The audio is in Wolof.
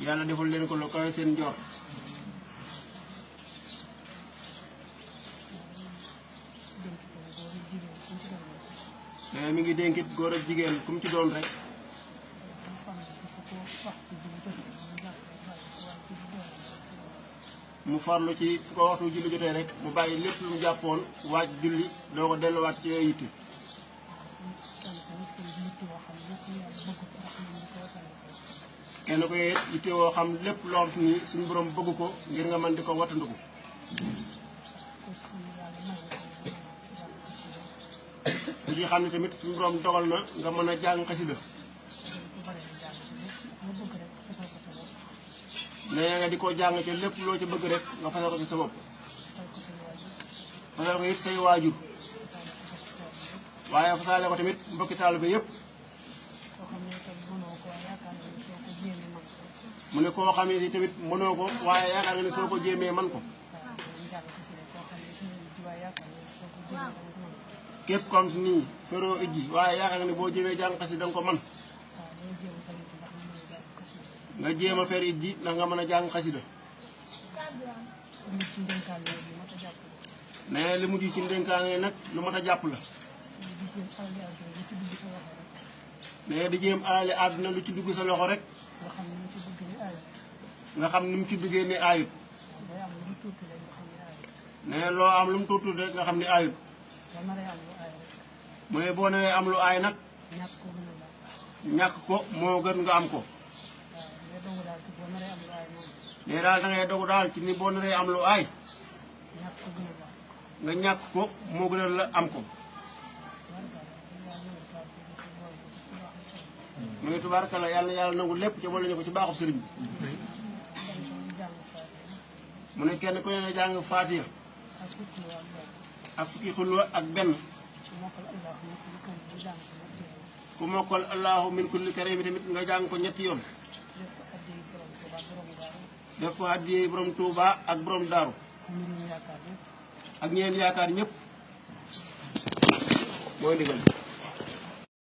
yàlla defal leen ko lu kawe seen njort. mais mi ngi dénkit góor ak jigéen kum ci doon rek mu farlu ci fu ko waxtu julli jotee rek mu bàyyi lépp lu mu jàppoon waaj julli doo ko delluwaat ci yooyu yitte. kenn ko yee yitte woo xam lépp loo xam ni suñu borom bëgg ko ngir nga mën di ko wattandiku. li ci xam ne tamit suñu borom dogal na nga mën a jàng xasida nee nga di ko jàng ci lépp loo ci bëgg rek nga fasal ko ci sa bopp fasal ko it say waajur waaye fasale ko tamit mbokki taalibe yëpp. mu ne koo xam ne tamit mënoo ko waaye yaakaar nga ne soo ko jéemee man ko. képp comme si nii feroo ijji waaye yaakaar nga ne boo jéemee jàng xasida danga ko man nga jéem a fer ijji ndax nga mën a jàng xasida. nee li mujj ci ndénkaane nag lu mat a jàpp la. nee di jéem alali àdduna lu ci dugg sa loxo rek nga xam ni mu ci duggee ni ayut. nee loo am lu mu tuuti rek nga xam ni ayut. mu ne boo nee am lu aay nag ñàkk ko moo gën nga am ko. nee daal da ngay dogu daal ci ni boo naree am lu aay nga ñàkk ko moo gën a la am ko. mu ngi tubaarkalla yàlla yàlla nangu lépp ca boole ñu ko ci baaxub sëriñ bi. mu ne kenn ku ne na jàng Faatiha ak fukki xulwa ak benn. ku mokkal allahu min kulli karim tamit nga jàng ko ñetti yoon. def ko addiyee borom Tuuba ak borom Daaru ak ñeen yaakaar ñëpp mooy ndigal.